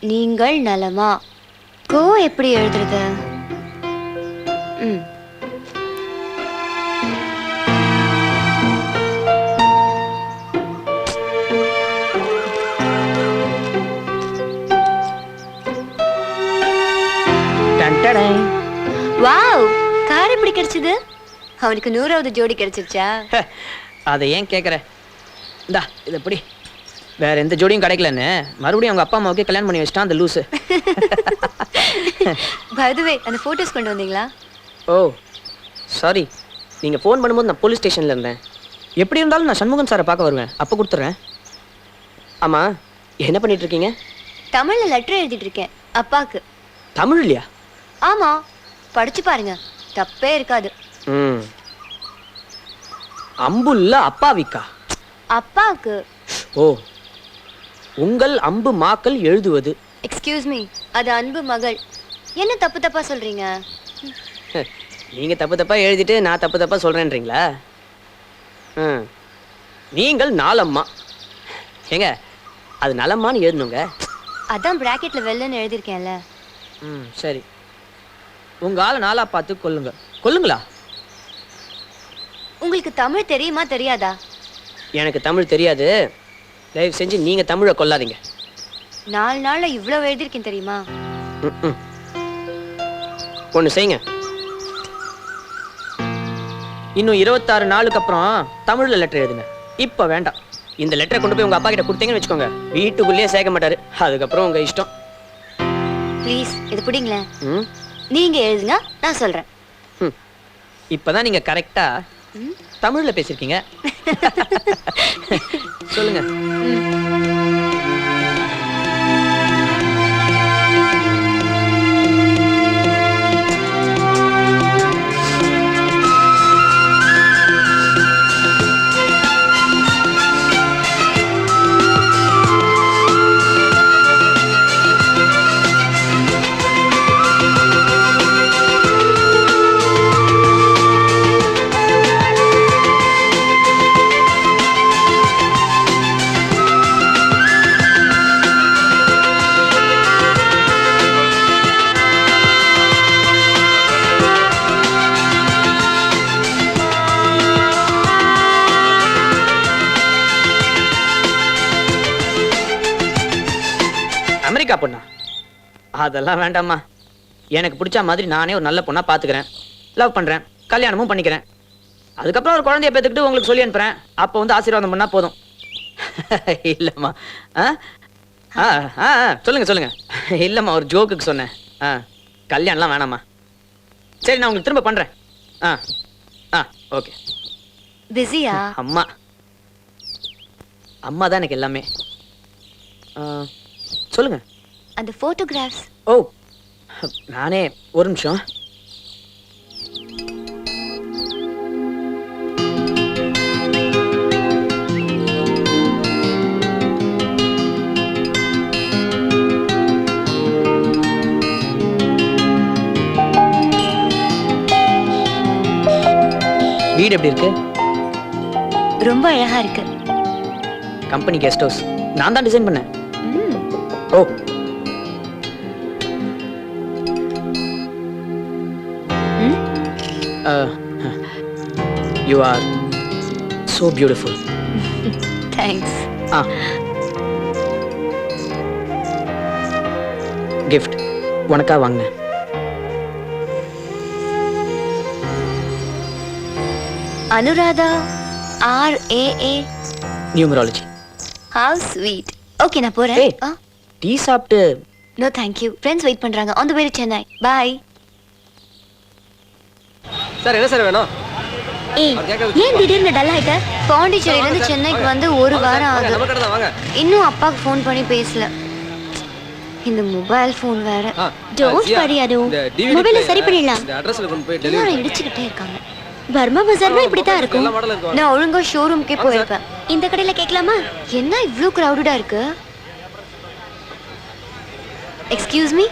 நீங்கள் நலமா? கோ எப்படி எழுதுறது? வாவ், கார் எப்படி கிடைச்சது? அவனுக்கு 100வது ஜோடி கிடைச்சிருச்சா? அதை ஏன் கேட்குற? இந்தா இது எப்படி வேற எந்த ஜோடியும் கிடைக்கலன்னு மறுபடியும் அவங்க அப்பா அம்மாவுக்கு கல்யாணம் பண்ணி வச்சிட்டான் அந்த லூசு. பை தி வே, அந்த போட்டோஸ் கொண்டு வந்தீங்களா? ஓ சாரி, நீங்கள் ஃபோன் பண்ணும்போது நான் போலீஸ் ஸ்டேஷனில் இருந்தேன். எப்படி இருந்தாலும் நான் சண்முகம் சாரை பார்க்க வருவேன், அப்போ கொடுத்துட்றேன். ஆமாம், என்ன பண்ணிட்டு இருக்கீங்க? தமிழ்ல லெட்டர் எழுதிட்டு இருக்கேன் அப்பாக்கு. தமிழ் இல்லையா? ஆமா, படிச்சு பாருங்க, தப்பே இருக்காது. அம்புல்ல அப்பாவிக்கா? அப்பாக்கு. ஓ, உங்கள் அம்பு மாக்கள் எழுதுவது. எக்ஸ்கியூஸ் மீ, அது அன்பு மகள். என்ன தப்பு தப்பா சொல்றீங்க? நீங்க தப்பு தப்பா எழுதிட்டு நான் தப்பு தப்பா சொல்றேன்றீங்களா? நீங்கள் நாலம்மா. ஏங்க, அது நலம்மான்னு எழுதணுங்க. அதான் பிராக்கெட்ல வெள்ளன்னு எழுதியிருக்கேன்ல. சரி, உங்க ஆளை நாளா பார்த்து கொல்லுங்க. கொல்லுங்களா? உங்களுக்கு தமிழ் தெரியுமா தெரியாதா? எனக்கு தமிழ் தெரியாது, தயவு செஞ்சு நீங்க தமிழை கொல்லாதீங்க. 4 நாள்ல இவ்வளவு எழுதியிருக்கேன் தெரியுமா? ஒன்று செய்யுங்க, இன்னும் 26 நாளுக்கு அப்புறம் தமிழ்ல லெட்டர் எழுதுங்க. இப்போ வேண்டாம், இந்த லெட்டரை கொண்டு போய் உங்க அப்பா கிட்ட கொடுத்தீங்கன்னு வச்சுக்கோங்க, வீட்டுக்குள்ளேயே சேர்க்க மாட்டாரு. அதுக்கப்புறம் உங்க இஷ்டம். ப்ளீஸ் இது பிடிங்களேன். நீங்க எழுதுங்க, நான் சொல்றேன். இப்பதான் நீங்க கரெக்டா தமிழ்ல பேசிருக்கீங்க. சொல்லுங்க. அமெரிக்கா பொண்ணா? அதெல்லாம் வேண்டாம்மா. எனக்கு பிடிச்ச மாதிரி நானே ஒரு நல்ல பொண்ணா பாத்துக்கிறேன், லவ் பண்றேன், கல்யாணமும் பண்ணிக்கிறேன். அதுக்கப்புறம் ஒரு குழந்தைய பெற்றுக்கிட்டு உங்களுக்கு சொல்லி அனுப்புறேன். அப்போ வந்து ஆசீர்வாதம் பண்ணா போதும். இல்லம்மா. சொல்லுங்க சொல்லுங்க. இல்லம்மா, ஒரு ஜோக்குக்கு சொன்னேன். கல்யாணம்லாம் வேணாம்மா. சரி, நான் உங்களுக்கு திரும்ப பண்றேன். ஓகே. பிஸியா? அம்மா அம்மா தான் எனக்கு எல்லாமே. சொல்லுங்க. அந்த போட்டோகிராஃப்ஸ். ஓ, நானே ஒரு நிமிஷம். வீடு எப்படி இருக்கு? ரொம்ப அழகா இருக்கு. கம்பெனி கெஸ்ட் ஹவுஸ் நான் தான் டிசைன் பண்ணேன். ஓ, you are so beautiful. Thanks. gift உனக்கா வாங்கினேன். Anuradha, RAA. Numerology. How sweet. Okay, நான் போறேன். டீ சாப்பிட்டு. No thank you. Friends wait பண்றாங்க. On the way to Chennai. Bye. Sir, என்ன சார் வேணும்? ஏன் திடீர்னு டல் ஆயிட்ட? பாண்டிச்சேரியில இருந்து சென்னைக்கு வந்து 1 வாரம் ஆகுது. இன்னும் அப்பாக்கு ஃபோன் பண்ணி பேசல. இந்த மொபைல் ஃபோன் வேற. டோன்ட் வரி, அது மொபைலை சரி பண்ணிடலாம். இந்த அட்ரஸ்ல கொண்டு போய் டெலிவரி இடிச்சிட்டே இருக்காங்க. பர்மா பஜார்னா இப்படி தான் இருக்கும். நான் ஒழுங்கா ஷோரூம்க்கே போயிருப்பேன். இந்த கடையில கேட்கலாமா? என்ன இவ்ளோ கிரவுடடா இருக்கு? எக்ஸ்கியூஸ் மீ,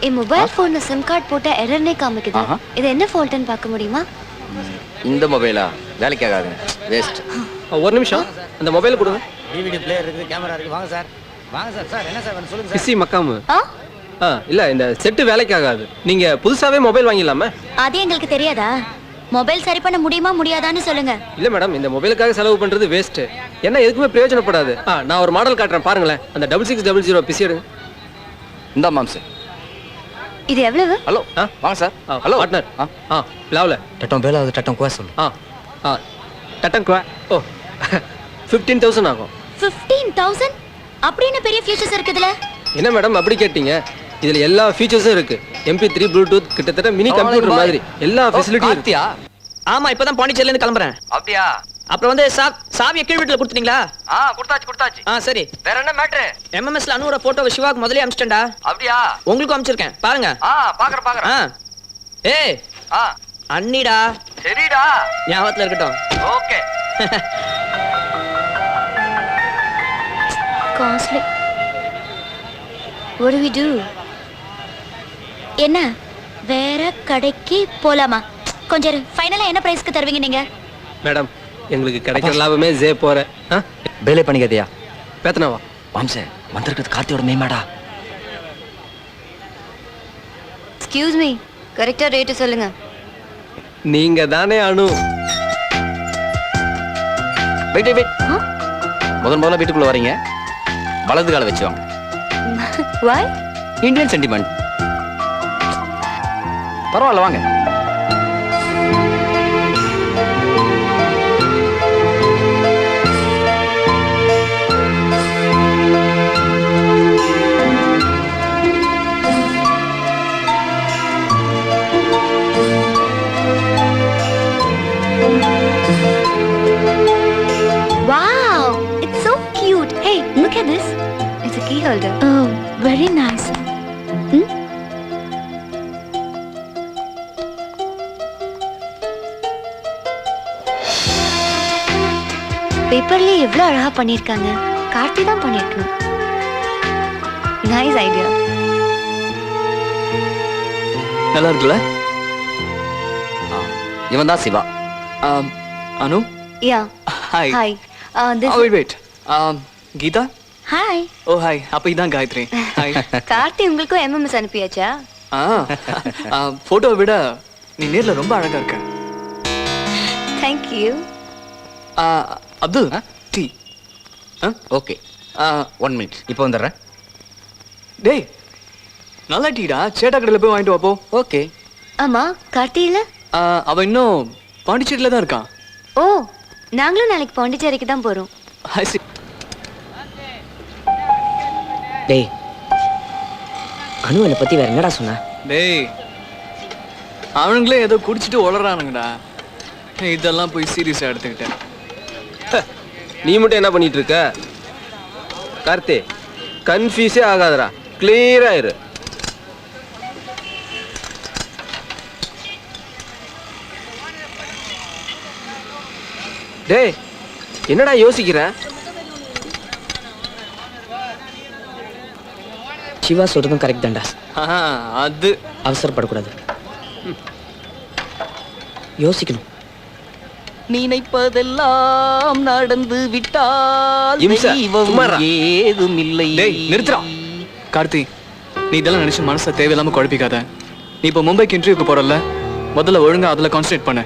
என் மொபைல் ஃபோன்ல சிம் கார்டு போட்ட எரர்னே காமிக்குது. இது என்ன ஃபால்ட்னு பார்க்க முடியுமா? இந்த மொபைலா வேலைக்கு ஆகாது, வேஸ்ட். ஒரு நிமிஷம், அந்த மொபைல் கொடுங்க. டிவிடி பிளேயர் இருக்கு, கேமரா இருக்கு, வாங்க சார். வாங்க சார். சார் என்ன சார் வேணும் சொல்லுங்க பிசி மக்காமு ஆ இல்ல இந்த செட்டு வேலைக்கு ஆகாது. நீங்க புதுசாவே மொபைல் வாங்கிடலாமே. அது எங்களுக்கு தெரியாதா? மொபைல் சரி பண்ண முடியுமா முடியாதான்னு சொல்லுங்க. இல்ல மேடம், இந்த மொபைலுக்காக செலவு பண்றது வேஸ்ட். என்ன எதுக்குமே பிரயோஜனப்படாது. நான் ஒரு மாடல் காட்டுறேன் பாருங்களேன். அந்த 6600 பிசி எடுங்க. இந்த மாம்ஸ். இது எவ்வளவு? ஹலோ வாங்க சார். Hello partner. லாவ்ல டட்டம் பேல அது டட்டம் குவா சொல்லு. டட்டம் குவா. ஓ 15000 ஆகும். 15000? அப்படி என்ன பெரிய ஃபீச்சர்ஸ் இருக்குதுல? என்ன மேடம் அப்படி கேட்டீங்க? இதுல எல்லா ஃபீச்சர்ஸும் இருக்கு. MP3 ப்ளூடூத் கிட்டத்தட்ட மினி கம்ப்யூட்டர் மாதிரி எல்லா ஃபெசிலிட்டியும் இருக்கு. ஆமா இப்பதான் பாண்டிச்சேரில இருந்து கிளம்புறேன். அப்படியா? அப்புறம் வந்து சாவியை கீழ் வீட்டுல கொடுத்துட்டீங்களா? கொடுத்தாச்சு. சரி. வேற என்ன மேட்டர்? MMSல அனுவோட போட்டோவை சிவாக்கு முதல்ல அனுப்பிச்சிட்டேன்டா. அப்படியா? உங்களுக்கும் அனுப்பிச்சிருக்கேன் பாருங்க. பாக்குறேன். ஏய் அண்ணிடா. சரிடா. ஞாபகத்துல இருக்கட்டும். Okay. Costly. What do we do? என்ன வேற கடைக்கு போலாமா? கொஞ்சம் ஃபைனலா என்ன பிரைஸ்க்கு தருவீங்க நீங்க? மேடம் எங்களுக்கு கிடைக்கிற லாபமே ஜே போற. பேலே பண்ணிக்கதியா? பேத்தனாவா? மாம்சே வந்திருக்கிறது கார்த்தியோட மேமாடா. எக்ஸ்கியூஸ் மீ, கரெக்டா ரேட் சொல்லுங்க. நீங்க தானே அனு. வெயிட். முதல்ல வீட்டுக்குள்ள வரீங்க. வலது கால வச்சு வாங்க. Why? Indian sentiment. பரவாயில்ல வாங்க. Wow, it's so cute. Hey, look at this. It's a key holder. Oh, very nice. பேப்பர்ல எவ்வளவு அழகா பண்ணிருக்காங்க. கார்த்தி தான் பண்ணிருக்கணும். Nice idea. நல்லா இருக்குல்ல? இவன் தான் Siva. Anu. Yeah. Hi. Hi. This. Wait. Geetha. Hi. Oh hi. அப்ப இதான் காயத்ரி. ஹாய். கார்த்தி உங்களுக்கும் MMS அனுப்பியாச்சா? போட்டோவை விட நீ நேர்ல ரொம்ப அழகா இருக்க. Thank you. Abdul tea. Okay 1 minute இப்போ வந்துடுறேன். டேய் நல்லா டீடா. சேட்டா கடையில் போய் வாங்கிட்டு வாப்போ. ஓகே. ஆமா, கார்த்தி இல்ல? அவன் இன்னும் பாண்டிச்சேரியில தான் இருக்கான். ஓ, நாங்களும் நாளைக்கு பாண்டிச்சேரிக்கு தான் போறோம். I see. டேய் அனு என்னை பத்தி வேற என்னடா சொன்ன? டேய் அவனுங்களே ஏதோ குடிச்சிட்டு உளறானுங்கடா. இதெல்லாம் போய் சீரியஸா எடுத்துக்கிட்டேன். நீ மட்டும் என்ன பண்ணிட்டு இருக்க? கார்த்தி கன்ஃபியூஸே ஆகாதடா. கிளியரா இரு. டேய் என்னடா யோசிக்கிற? சிவா சொல்றதும் கரெக்ட் தான்டா. அது அவசரப்படக்கூடாது. யோசிக்கணும். நினைப்பதெல்லாம் நடந்து விட்டால் ஏதும் இல்லை. டேய் நிறுத்துறா. கார்த்தி நீ இதெல்லாம் நினைச்சு மனசை தேவையில்லாம குழப்பிக்காத. நீ இப்ப மும்பைக்கு இன்டர்வியூக்கு போறல, முதல்ல ஒழுங்கா அதுல கான்சன்ட்ரேட் பண்ணு.